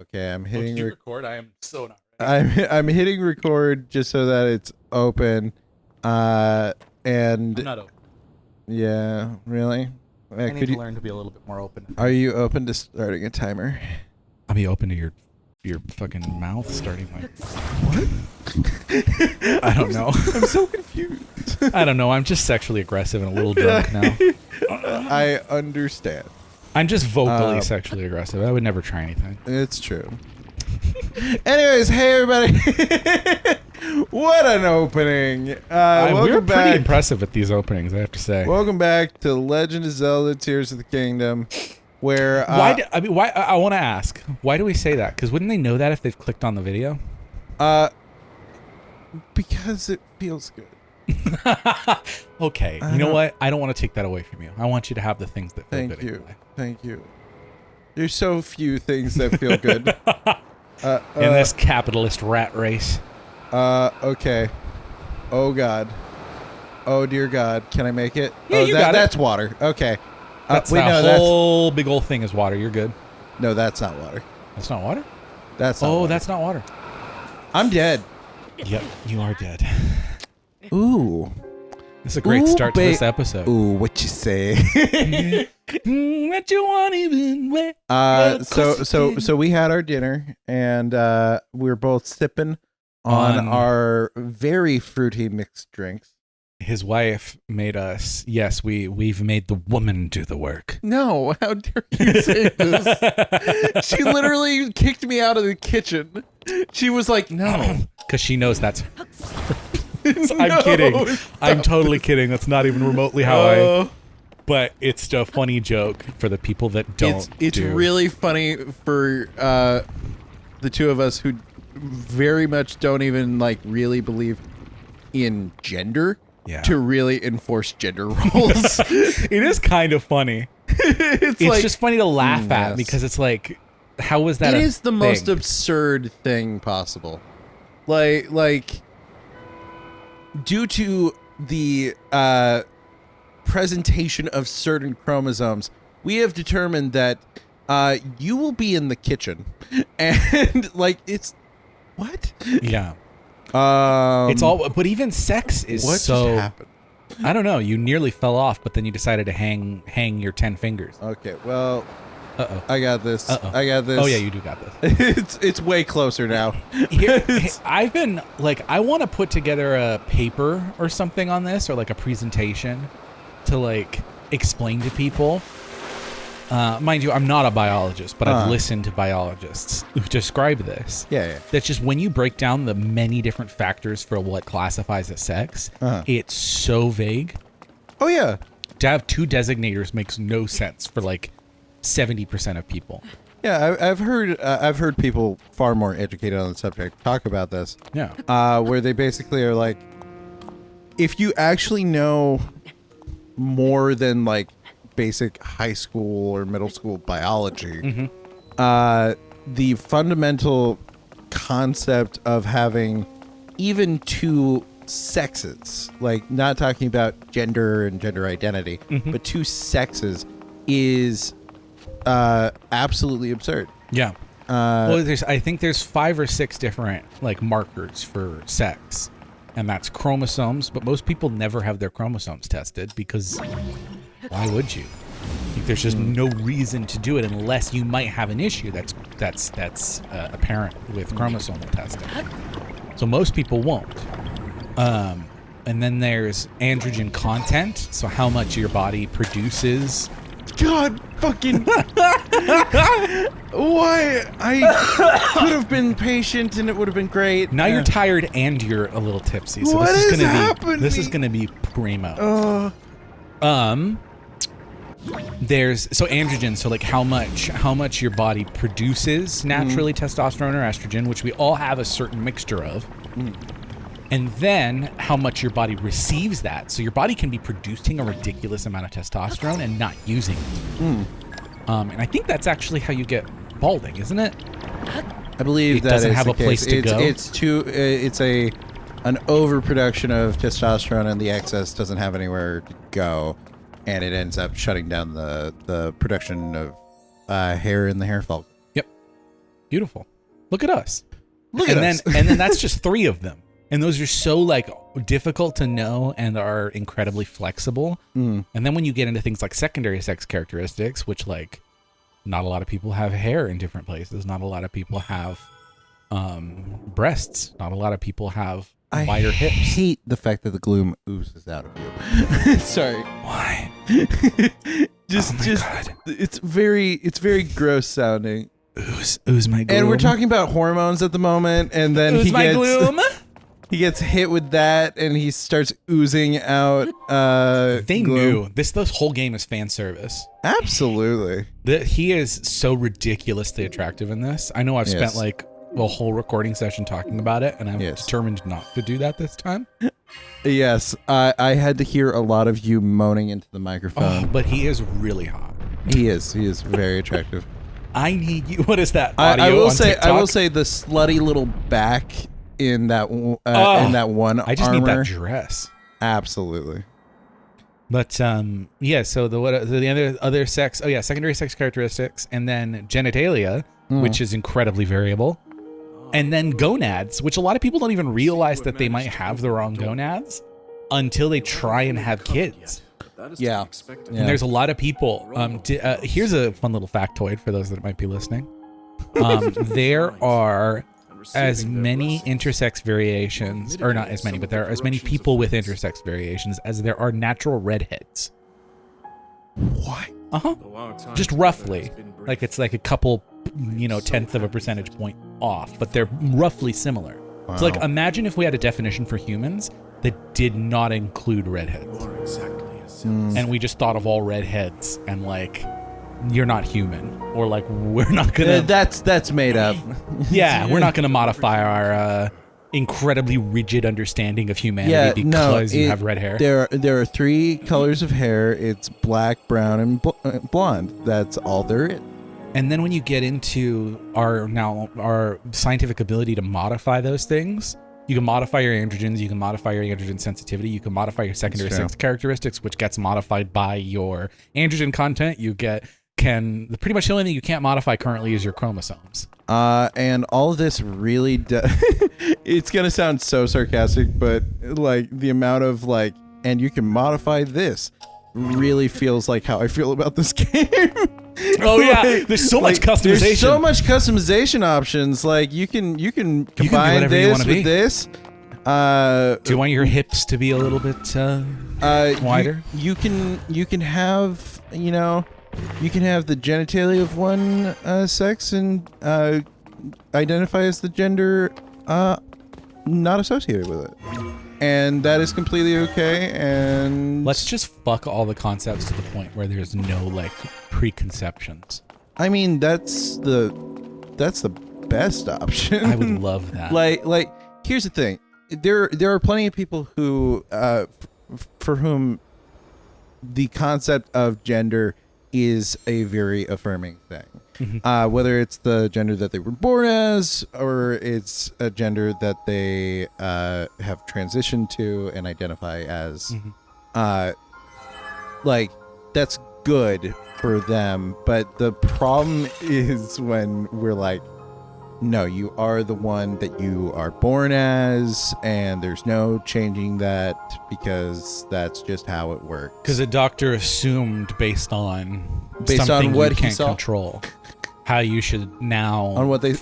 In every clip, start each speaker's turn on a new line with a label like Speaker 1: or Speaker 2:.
Speaker 1: Okay, I'm hitting
Speaker 2: Did you record? I am so not ready.
Speaker 1: I'm hitting record just so that it's open. And
Speaker 2: I'm not open.
Speaker 1: yeah, really?
Speaker 2: I need to learn to be a little bit more open.
Speaker 1: Are you open to starting a timer?
Speaker 2: I'll be open to your fucking mouth starting my.
Speaker 1: What?
Speaker 2: I don't know.
Speaker 1: I'm so confused.
Speaker 2: I don't know. I'm just sexually aggressive and a little drunk now.
Speaker 1: I understand.
Speaker 2: I'm just vocally sexually aggressive. I would never try anything.
Speaker 1: It's true. Anyways, hey everybody. What an opening.
Speaker 2: We're
Speaker 1: back.
Speaker 2: pretty impressive at these openings, I have to say.
Speaker 1: Welcome back to Legend of Zelda Tears of the Kingdom, where...
Speaker 2: why? I want to ask, why do we say that? Because wouldn't they know that if they've clicked on the video?
Speaker 1: Because it feels good.
Speaker 2: Okay. You know what? I don't want to take that away from you. I want you to have the things that feel good.
Speaker 1: Thank you. Thank you. There's so few things that feel good.
Speaker 2: In this capitalist rat race.
Speaker 1: Okay. Oh, God. Oh, dear God. Can I make it?
Speaker 2: Yeah, you got it.
Speaker 1: That's water. Okay.
Speaker 2: That's whole big old thing is water. You're good.
Speaker 1: No, that's not water.
Speaker 2: That's not water?
Speaker 1: That's not water.
Speaker 2: That's not water.
Speaker 1: I'm dead.
Speaker 2: Yep, you are dead.
Speaker 1: Ooh.
Speaker 2: This is a great start to this episode.
Speaker 1: Ooh, what you say?
Speaker 2: What you want even way?
Speaker 1: So we had our dinner and we were both sipping on our very fruity mixed drinks.
Speaker 2: His wife made us. Yes, we've made the woman do the work.
Speaker 1: No, how dare you say this? She literally kicked me out of the kitchen. She was like, "No,"
Speaker 2: because she knows that's. I'm kidding. I'm totally kidding. That's not even remotely how I. But it's a funny joke for the people that don't.
Speaker 1: It's really funny for the two of us who very much don't even really believe in gender.
Speaker 2: Yeah.
Speaker 1: To really enforce gender roles.
Speaker 2: It is kind of funny. It's just funny to laugh at because it's like, how was that?
Speaker 1: It is the most absurd thing possible. Like due to the presentation of certain chromosomes, we have determined that you will be in the kitchen, and it's what?
Speaker 2: Yeah. It's all, but even sex is
Speaker 1: what
Speaker 2: so.
Speaker 1: Just happened?
Speaker 2: I don't know. You nearly fell off, but then you decided to hang your 10 fingers.
Speaker 1: Okay, well, I got this. I got this.
Speaker 2: Oh yeah, you do got this.
Speaker 1: It's way closer now.
Speaker 2: I've been I want to put together a paper or something on this, or a presentation to explain to people. Mind you, I'm not a biologist, but I've listened to biologists who describe this.
Speaker 1: Yeah.
Speaker 2: That's just when you break down the many different factors for what classifies as sex, it's so vague.
Speaker 1: Oh, yeah.
Speaker 2: To have two designators makes no sense for 70% of people.
Speaker 1: Yeah, I've heard people far more educated on the subject talk about this.
Speaker 2: Yeah.
Speaker 1: Where they basically are like, if you actually know more than basic high school or middle school biology, the fundamental concept of having even two sexes, not talking about gender and gender identity, but two sexes is absolutely absurd.
Speaker 2: Yeah. Well, I think there's 5 or 6 different markers for sex, and that's chromosomes, but most people never have their chromosomes tested because why would you? There's just no reason to do it unless you might have an issue that's apparent with chromosomal testing. So most people won't. And then there's androgen content, so how much your body produces.
Speaker 1: God fucking why? I could have been patient and it would have been great.
Speaker 2: Now you're tired and you're a little tipsy, so this is gonna be primo. There's androgen, so how much your body produces naturally testosterone or estrogen, which we all have a certain mixture of. And then how much your body receives that. So your body can be producing a ridiculous amount of testosterone and not using it. And I think that's actually how you get balding, isn't it?
Speaker 1: I believe that
Speaker 2: doesn't have a place to go.
Speaker 1: It's an overproduction of testosterone, and the excess doesn't have anywhere to go, and it ends up shutting down the production of hair in the hair follicle.
Speaker 2: Yep. Beautiful. Look at us.
Speaker 1: Look at us.
Speaker 2: And then that's just 3 of them. And those are so like difficult to know and are incredibly flexible. And then when you get into things like secondary sex characteristics, which like not a lot of people have hair in different places. Not a lot of people have breasts. Not a lot of people have wider hips.
Speaker 1: I hate the fact that the gloom oozes out of you. Sorry.
Speaker 2: Why?
Speaker 1: God. It's very gross sounding.
Speaker 2: Ooze my gloom.
Speaker 1: And we're talking about hormones at the moment, and then
Speaker 2: gloom.
Speaker 1: He gets hit with that, and he starts oozing out.
Speaker 2: They
Speaker 1: gloom.
Speaker 2: knew this whole game is fan service.
Speaker 1: Absolutely.
Speaker 2: He is so ridiculously attractive in this. I know I've spent like a whole recording session talking about it, and I'm determined not to do that this time.
Speaker 1: Yes, I had to hear a lot of you moaning into the microphone.
Speaker 2: But he is really hot.
Speaker 1: He is very attractive.
Speaker 2: I need you. What is that? Audio
Speaker 1: I will
Speaker 2: on
Speaker 1: say,
Speaker 2: TikTok?
Speaker 1: I will say, the slutty little back in that one
Speaker 2: I just
Speaker 1: armor.
Speaker 2: need that dress.
Speaker 1: Absolutely.
Speaker 2: But so the other sex, secondary sex characteristics, and then genitalia, which is incredibly variable, and then gonads, which a lot of people don't even realize that they might have the wrong gonads until they try and have kids.
Speaker 1: Yeah.
Speaker 2: And there's a lot of people. Here's a fun little factoid for those that might be listening. There are as many intersex variations, or not as many, but there are as many people with intersex variations as there are natural redheads.
Speaker 1: What?
Speaker 2: Just roughly. Like it's like a couple, tenth of a percentage point off, but they're roughly similar. Wow. So like imagine if we had a definition for humans that did not include redheads. And we just thought of all redheads and like, you're not human, or like we're not gonna.
Speaker 1: That's made up.
Speaker 2: Yeah, we're not gonna modify our incredibly rigid understanding of humanity because you have red hair.
Speaker 1: There are 3 colors of hair. It's black, brown, and blonde. That's all there is.
Speaker 2: And then when you get into our scientific ability to modify those things, you can modify your androgens, you can modify your androgen sensitivity, you can modify your secondary sex characteristics, which gets modified by your androgen content. Pretty much the only thing you can't modify currently is your chromosomes.
Speaker 1: And all of this really it's gonna sound so sarcastic, but like the amount of like, and you can modify this really feels like how I feel about this game.
Speaker 2: Oh yeah, there's so much customization.
Speaker 1: There's so much customization options. Like you can combine this with this.
Speaker 2: Do you want your hips to be a little bit wider?
Speaker 1: You can have you can have the genitalia of one sex and identify as the gender not associated with it. And that is completely okay. And
Speaker 2: let's just fuck all the concepts to the point where there's no like preconceptions.
Speaker 1: I mean, that's the best option.
Speaker 2: I would love that.
Speaker 1: Like here's the thing. There are plenty of people who for whom the concept of gender is a very affirming thing. Mm-hmm. Whether it's the gender that they were born as, or it's a gender that they have transitioned to and identify as. Mm-hmm. Like, that's good for them. But the problem is when we're like, no, you are the one that you are born as, and there's no changing that because that's just how it works.
Speaker 2: Because a doctor assumed based on something
Speaker 1: what
Speaker 2: you
Speaker 1: he
Speaker 2: can't
Speaker 1: saw,
Speaker 2: control, how you should now
Speaker 1: on what they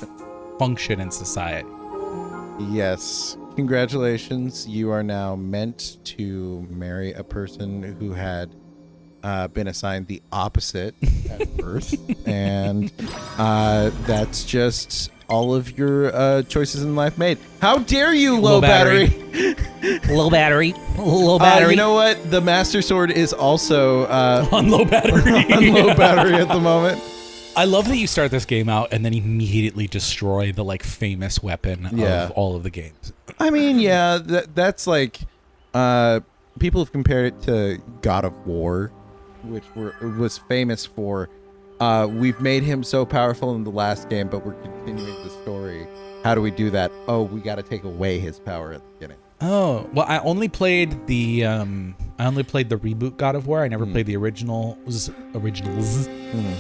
Speaker 2: function in society.
Speaker 1: Yes. Congratulations. You are now meant to marry a person who had been assigned the opposite at birth. And that's just all of your choices in life made. How dare you, low battery?
Speaker 2: Low battery. Low battery.
Speaker 1: You know what? The Master Sword is also
Speaker 2: on low battery.
Speaker 1: On low battery at the moment.
Speaker 2: I love that you start this game out and then immediately destroy the like famous weapon of all of the games.
Speaker 1: I mean, yeah, that's like people have compared it to God of War, which was famous for we've made him so powerful in the last game, but we're continuing the story. How do we do that? Oh, we got to take away his power at the beginning.
Speaker 2: Oh, well, I only played the reboot God of War. I never played the originals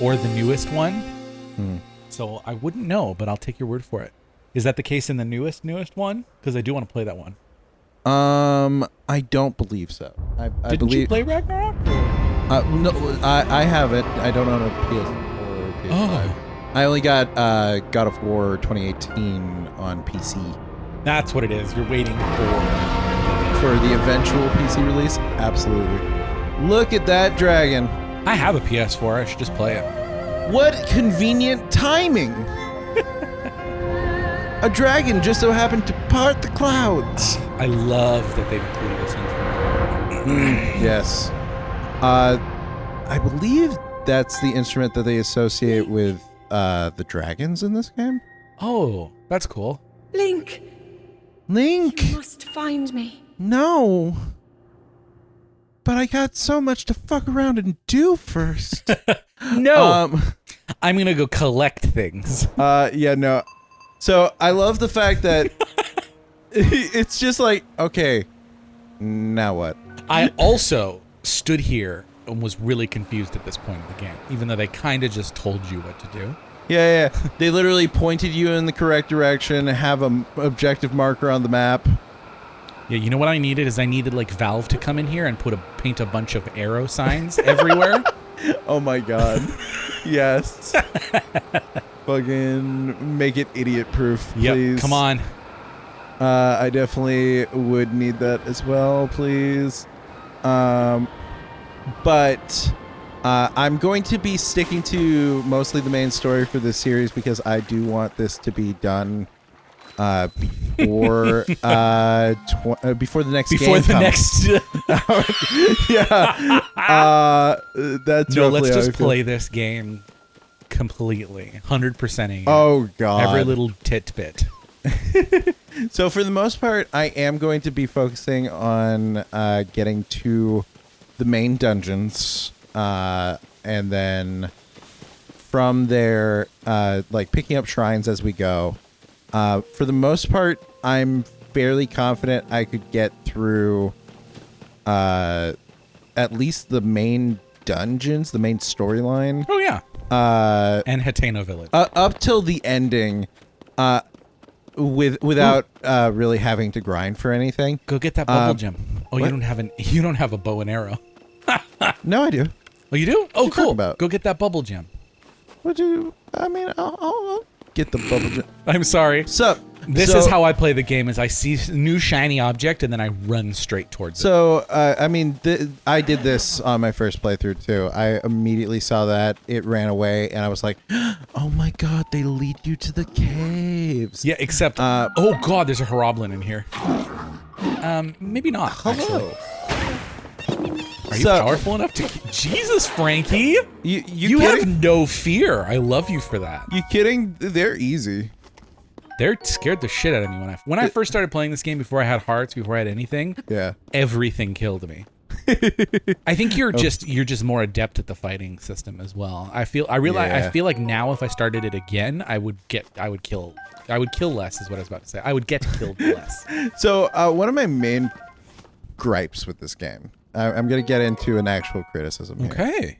Speaker 2: or the newest one. So I wouldn't know, but I'll take your word for it. Is that the case in the newest one? Because I do want to play that one.
Speaker 1: I don't believe so. I
Speaker 2: Didn't
Speaker 1: believe
Speaker 2: you play Ragnarok?
Speaker 1: no, I have it. I don't own a PS4 or PS5.
Speaker 2: Oh.
Speaker 1: I only got God of War 2018 on PC.
Speaker 2: That's what it is. You're waiting
Speaker 1: For the eventual PC release? Absolutely. Look at that dragon.
Speaker 2: I have a PS4. I should just play it.
Speaker 1: What convenient timing. A dragon just so happened to part the clouds.
Speaker 2: I love that they've included this instrument.
Speaker 1: Yes. I believe that's the instrument that they associate with the dragons in this game.
Speaker 2: Oh, that's cool.
Speaker 3: Link,
Speaker 1: Link!
Speaker 3: you must find me.
Speaker 1: No. But I got so much to fuck around and do first.
Speaker 2: No. I'm going to go collect things.
Speaker 1: Yeah, no. So I love the fact that it's just like, okay, now what?
Speaker 2: I also stood here and was really confused at this point in the game, even though they kind of just told you what to do.
Speaker 1: Yeah. They literally pointed you in the correct direction, have an objective marker on the map.
Speaker 2: Yeah, you know what I needed is I needed like Valve to come in here and paint a bunch of arrow signs everywhere.
Speaker 1: Oh my god. Yes. Fucking make it idiot proof, please.
Speaker 2: Yep, come on.
Speaker 1: I definitely would need that as well, please. But I'm going to be sticking to mostly the main story for this series because I do want this to be done before before the next game comes. Yeah. That's
Speaker 2: no.
Speaker 1: roughly
Speaker 2: Let's
Speaker 1: how
Speaker 2: just
Speaker 1: I feel.
Speaker 2: play this game completely, 100%ing.
Speaker 1: Oh god.
Speaker 2: Every little titbit.
Speaker 1: So for the most part, I am going to be focusing on getting to the main dungeons, and then from there, like picking up shrines as we go. For the most part, I'm fairly confident I could get through at least the main dungeons, the main storyline.
Speaker 2: Oh yeah. And Hateno Village.
Speaker 1: Up till the ending, without really having to grind for anything.
Speaker 2: Go get that bubble gem. Oh,
Speaker 1: what?
Speaker 2: you don't have a bow and arrow.
Speaker 1: No, I do.
Speaker 2: Oh, you do? Oh,
Speaker 1: you
Speaker 2: cool.
Speaker 1: talking about?
Speaker 2: Go get that bubble gem.
Speaker 1: Would you? I mean, I'll get the bubble gem.
Speaker 2: I'm sorry.
Speaker 1: So
Speaker 2: This is how I play the game: is I see a new shiny object and then I run straight towards it.
Speaker 1: So, I mean, I did this on my first playthrough too. I immediately saw that it ran away, and I was like, "Oh my god, they lead you to the caves."
Speaker 2: Yeah, except oh god, there's a Horoblin in here. Maybe not.
Speaker 1: Hello.
Speaker 2: Actually. Are you powerful enough to? Jesus, Frankie, you have no fear. I love you for that.
Speaker 1: You kidding? They're easy.
Speaker 2: They're scared the shit out of me when I first started playing this game. Before I had hearts, before I had anything,
Speaker 1: Yeah.
Speaker 2: everything killed me. I think you're just more adept at the fighting system as well. I feel like now if I started it again, I would kill less is what I was about to say. I would get killed less.
Speaker 1: So one of my main gripes with this game, I'm gonna get into an actual criticism here.
Speaker 2: Okay.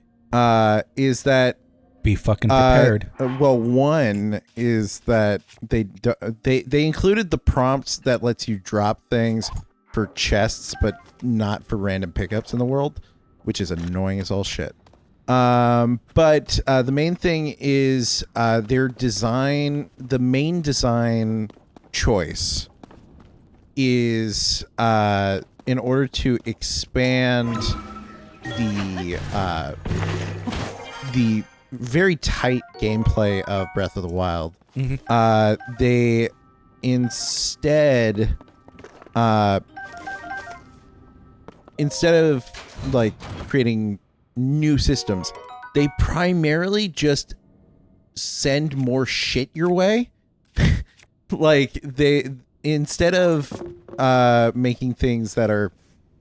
Speaker 1: Is that
Speaker 2: Be fucking prepared.
Speaker 1: well, one is that they included the prompts that lets you drop things for chests, but not for random pickups in the world, which is annoying as all shit. But the main thing is their design. The main design choice is in order to expand the very tight gameplay of Breath of the Wild.
Speaker 2: Mm-hmm.
Speaker 1: They instead of like creating new systems, they primarily just send more shit your way. Like they, instead of making things that are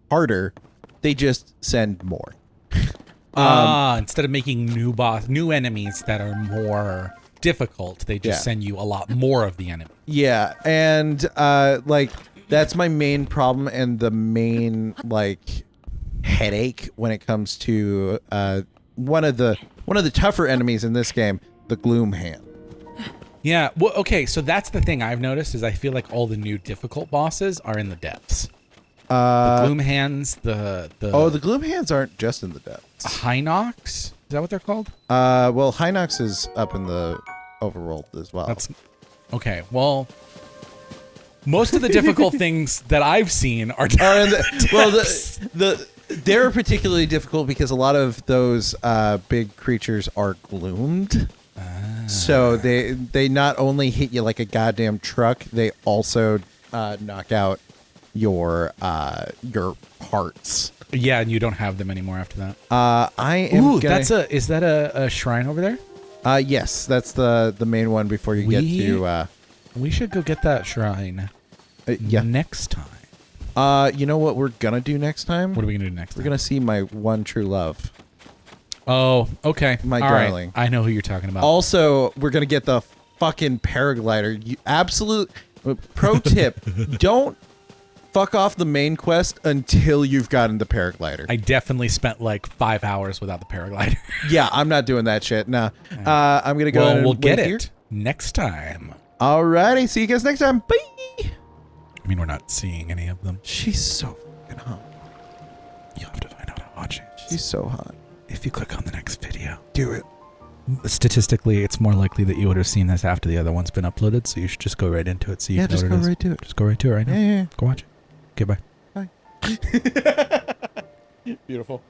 Speaker 1: harder, they just send more.
Speaker 2: Instead of making new enemies that are more difficult, they just send you a lot more of the enemy.
Speaker 1: Yeah, and like that's my main problem and the main like headache when it comes to one of the tougher enemies in this game, the Gloom Hand.
Speaker 2: Yeah. Well, okay. So that's the thing I've noticed is I feel like all the new difficult bosses are in the depths. The Gloom Hands, the
Speaker 1: Gloom Hands aren't just in the depths.
Speaker 2: Hinox, is that what they're called?
Speaker 1: Well, Hinox is up in the overworld as well.
Speaker 2: That's okay. Well, most of the difficult things that I've seen are in
Speaker 1: the they're particularly difficult because a lot of those big creatures are gloomed. So they not only hit you like a goddamn truck, they also knock out your hearts.
Speaker 2: Yeah, and you don't have them anymore after that.
Speaker 1: I am.
Speaker 2: Ooh, is that a shrine over there?
Speaker 1: Yes, that's the main one before you get to.
Speaker 2: We should go get that shrine. Next time.
Speaker 1: You know what we're gonna do next time?
Speaker 2: What are we gonna do next time?
Speaker 1: We're gonna see my one true love.
Speaker 2: Oh, okay.
Speaker 1: My
Speaker 2: All
Speaker 1: darling.
Speaker 2: Right. I know who you're talking about.
Speaker 1: Also, we're gonna get the fucking paraglider. You absolute pro tip: don't fuck off the main quest until you've gotten the paraglider.
Speaker 2: I definitely spent like 5 hours without the paraglider.
Speaker 1: Yeah, I'm not doing that shit. No, I'm gonna go.
Speaker 2: We'll get it next time.
Speaker 1: Alrighty, see you guys next time. Bye.
Speaker 2: I mean, we're not seeing any of them.
Speaker 1: She's so fucking hot.
Speaker 2: You'll have to find out how hot she is.
Speaker 1: She's so hot.
Speaker 2: If you click on the next video.
Speaker 1: Do it.
Speaker 2: Statistically, it's more likely that you would have seen this after the other one's been uploaded, so you should just go right into it. So you
Speaker 1: just go right to it.
Speaker 2: Just go right to it right now.
Speaker 1: Yeah.
Speaker 2: Go watch it. Okay, bye.
Speaker 1: Bye. Beautiful.